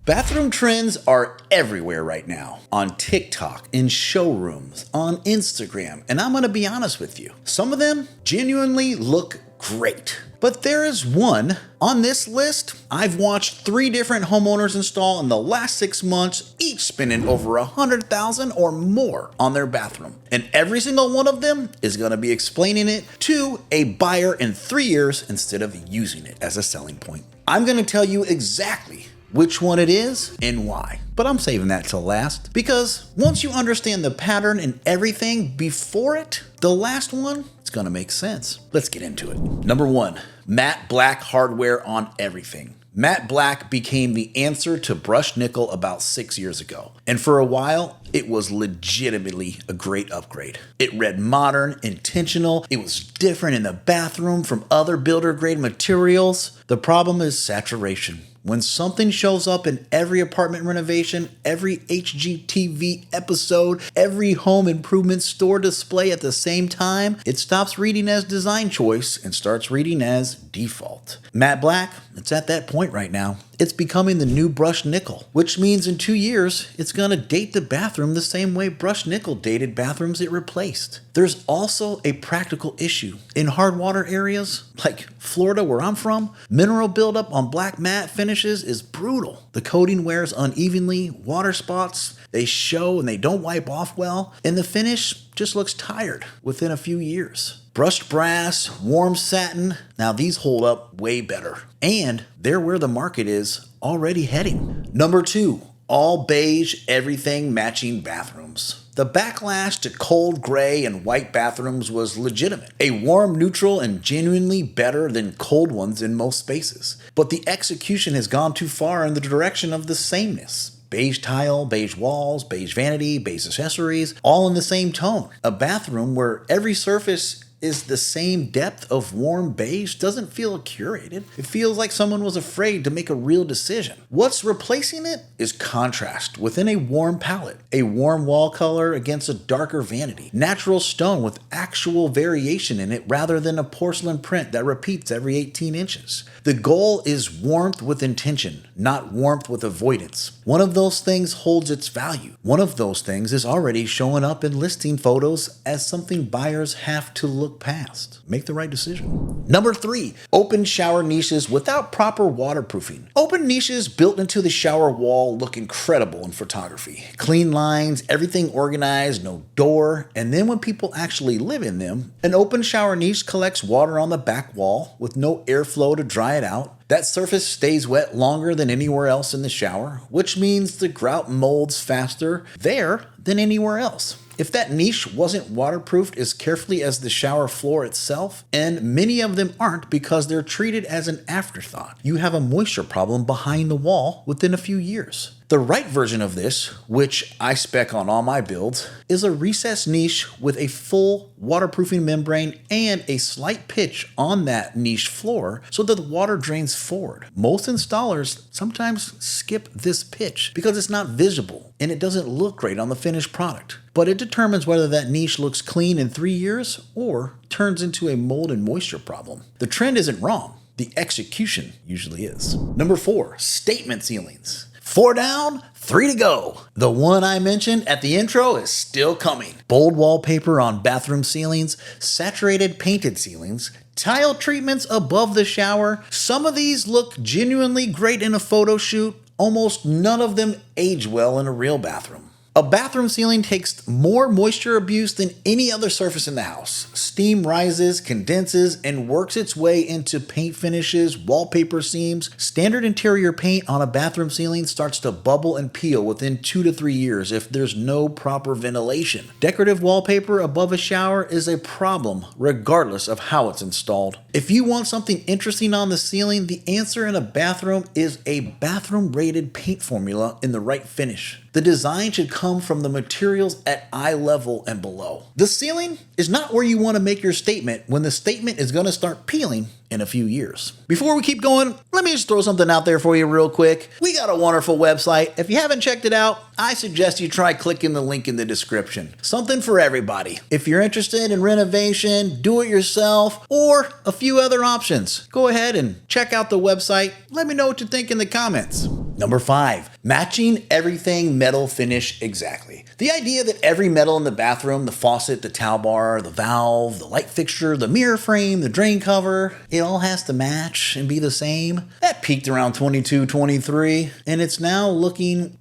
Bathroom trends are everywhere right now. On TikTok, in showrooms, on Instagram, and I'm gonna be honest with you, some of them genuinely look great. But there is one on this list I've watched 3 different homeowners install in the last 6 months, each spending over $100,000 or more on their bathroom. And every single one of them is gonna be explaining it to a buyer in 3 years instead of using it as a selling point. I'm gonna tell you exactly which one it is and why. But I'm saving that till last, because once you understand the pattern and everything before it, the last one, it's gonna make sense. Let's get into it. Number 1, matte black hardware on everything. Matte black became the answer to brushed nickel about 6 years ago. And for a while, it was legitimately a great upgrade. It read modern, intentional, it was different in the bathroom from other builder grade materials. The problem is saturation. When something shows up in every apartment renovation, every HGTV episode, every home improvement store display at the same time, it stops reading as design choice and starts reading as default. Matte black, it's at that point right now. It's becoming the new brushed nickel, which means in 2 years, it's gonna date the bathroom the same way brushed nickel dated bathrooms it replaced. There's also a practical issue. In hard water areas, like Florida where I'm from, mineral buildup on black matte finishes is brutal. The coating wears unevenly, water spots, they show and they don't wipe off well, and the finish just looks tired within a few years. Brushed brass, warm satin, now these hold up way better. And they're where the market is already heading. Number 2, all beige, everything matching bathrooms. The backlash to cold gray and white bathrooms was legitimate. A warm neutral and genuinely better than cold ones in most spaces. But the execution has gone too far in the direction of the sameness. Beige tile, beige walls, beige vanity, beige accessories, all in the same tone. A bathroom where every surface is the same depth of warm beige doesn't feel curated. It feels like someone was afraid to make a real decision. What's replacing it is contrast within a warm palette. A warm wall color against a darker vanity. Natural stone with actual variation in it rather than a porcelain print that repeats every 18 inches. The goal is warmth with intention, not warmth with avoidance. One of those things holds its value. One of those things is already showing up in listing photos as something buyers have to look past. Make the right decision. Number 3, open shower niches without proper waterproofing. Open niches built into the shower wall look incredible in photography. Clean lines, everything organized, no door, and then when people actually live in them, an open shower niche collects water on the back wall with no airflow to dry it out. That surface stays wet longer than anywhere else in the shower, which means the grout molds faster there than anywhere else. If that niche wasn't waterproofed as carefully as the shower floor itself, and many of them aren't because they're treated as an afterthought, you have a moisture problem behind the wall within a few years. The right version of this, which I spec on all my builds, is a recessed niche with a full waterproofing membrane and a slight pitch on that niche floor so that the water drains forward. Most installers sometimes skip this pitch because it's not visible and it doesn't look great on the finished product. But it determines whether that niche looks clean in 3 years or turns into a mold and moisture problem. The trend isn't wrong. The execution usually is. Number 4, statement ceilings. 4 down, 3 to go. The one I mentioned at the intro is still coming. Bold wallpaper on bathroom ceilings, saturated painted ceilings, tile treatments above the shower. Some of these look genuinely great in a photo shoot. Almost none of them age well in a real bathroom. A bathroom ceiling takes more moisture abuse than any other surface in the house. Steam rises, condenses, and works its way into paint finishes, wallpaper seams. Standard interior paint on a bathroom ceiling starts to bubble and peel within 2 to 3 years if there's no proper ventilation. Decorative wallpaper above a shower is a problem regardless of how it's installed. If you want something interesting on the ceiling, the answer in a bathroom is a bathroom-rated paint formula in the right finish. The design should come from the materials at eye level and below. The ceiling is not where you want to make your statement when the statement is going to start peeling in a few years. Before we keep going, let me just throw something out there for you real quick. We got a wonderful website. If you haven't checked it out, I suggest you try clicking the link in the description. Something for everybody. If you're interested in renovation, do it yourself, or a few other options, go ahead and check out the website. Let me know what you think in the comments. Number 5, matching everything metal finish exactly. The idea that every metal in the bathroom, the faucet, the towel bar, the valve, the light fixture, the mirror frame, the drain cover, it all has to match and be the same. That peaked around 22, 23, and it's now looking,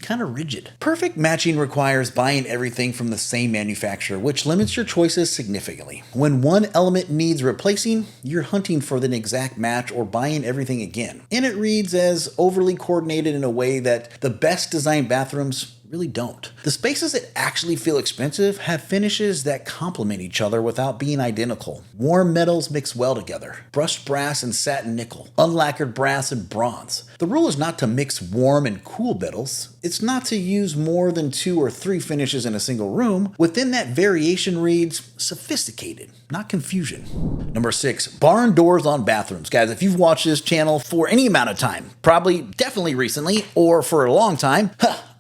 kind of rigid. Perfect matching requires buying everything from the same manufacturer, which limits your choices significantly. When one element needs replacing, you're hunting for the exact match or buying everything again. And it reads as overly coordinated in a way that the best designed bathrooms really don't. The spaces that actually feel expensive have finishes that complement each other without being identical. Warm metals mix well together. Brushed brass and satin nickel. Unlacquered brass and bronze. The rule is not to mix warm and cool metals. It's not to use more than 2 or 3 finishes in a single room. Within that variation reads sophisticated, not confusion. Number 6, barn doors on bathrooms. Guys, if you've watched this channel for any amount of time, definitely recently, or for a long time,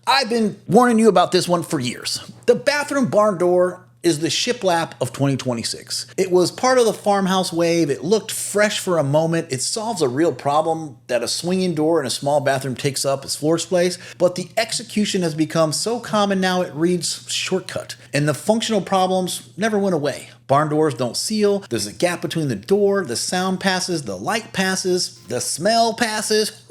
I've been warning you about this one for years. The bathroom barn door is the shiplap of 2026. It was part of the farmhouse wave. It looked fresh for a moment. It solves a real problem that a swinging door in a small bathroom takes up as floor space, but the execution has become so common now it reads shortcut, and the functional problems never went away. Barn doors don't seal, there's a gap between the door, the sound passes, the light passes, the smell passes.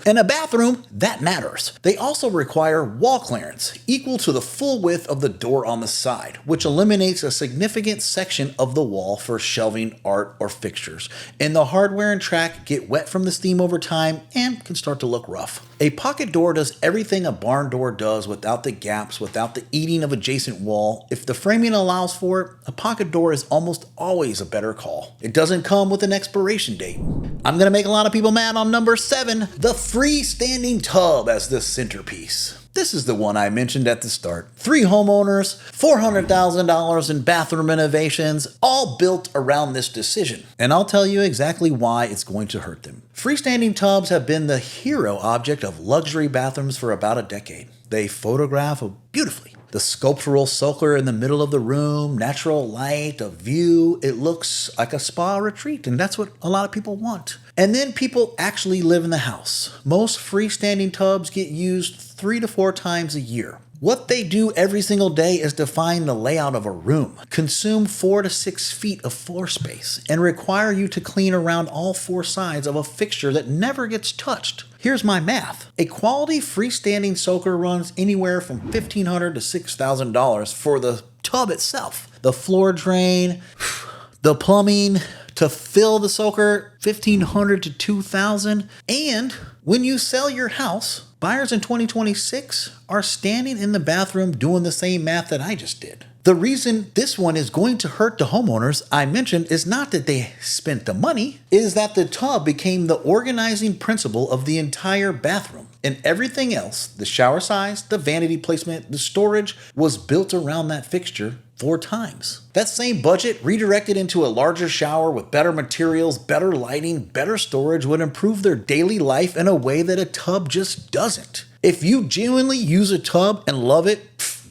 In a bathroom, that matters. They also require wall clearance equal to the full width of the door on the side, which eliminates a significant section of the wall for shelving, art, or fixtures. And the hardware and track get wet from the steam over time and can start to look rough. A pocket door does everything a barn door does without the gaps, without the eating of adjacent wall. If the framing allows for it, a pocket door is almost always a better call. It doesn't come with an expiration date. I'm gonna make a lot of people mad on number 7, the freestanding tub as the centerpiece. This is the one I mentioned at the start. 3 homeowners, $400,000 in bathroom renovations, all built around this decision. And I'll tell you exactly why it's going to hurt them. Freestanding tubs have been the hero object of luxury bathrooms for about a decade. They photograph beautifully. The sculptural soaker in the middle of the room, natural light, a view, it looks like a spa retreat, and that's what a lot of people want. And then people actually live in the house. Most freestanding tubs get used 3 to 4 times a year. What they do every single day is define the layout of a room, consume 4 to 6 feet of floor space, and require you to clean around all 4 sides of a fixture that never gets touched. Here's my math. A quality freestanding soaker runs anywhere from $1,500 to $6,000 for the tub itself. The floor drain, the plumbing, to fill the soaker, $1,500 to $2,000. And when you sell your house, buyers in 2026 are standing in the bathroom doing the same math that I just did. The reason this one is going to hurt the homeowners I mentioned is not that they spent the money, it is that the tub became the organizing principle of the entire bathroom. And everything else, the shower size, the vanity placement, the storage, was built around that fixture 4 times. That same budget redirected into a larger shower with better materials, better lighting, better storage would improve their daily life in a way that a tub just doesn't. If you genuinely use a tub and love it,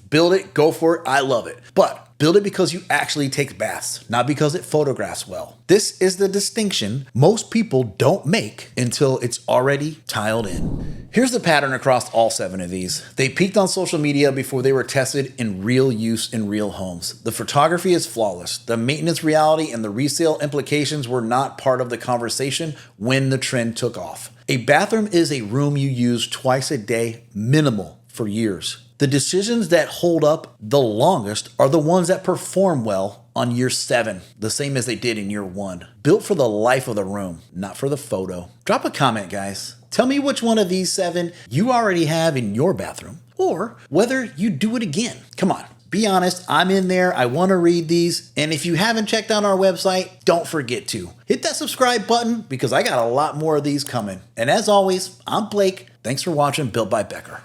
build it, go for it, I love it. But build it because you actually take baths, not because it photographs well. This is the distinction most people don't make until it's already tiled in. Here's the pattern across all 7 of these. They peaked on social media before they were tested in real use in real homes. The photography is flawless. The maintenance reality and the resale implications were not part of the conversation when the trend took off. A bathroom is a room you use twice a day, minimal, for years. The decisions that hold up the longest are the ones that perform well on year 7, the same as they did in year 1. Built for the life of the room, not for the photo. Drop a comment, guys. Tell me which one of these 7 you already have in your bathroom, or whether you do it again. Come on, be honest, I'm in there, I want to read these, and if you haven't checked out our website, don't forget to. Hit that subscribe button because I got a lot more of these coming. And as always, I'm Blake. Thanks for watching Built by Becker.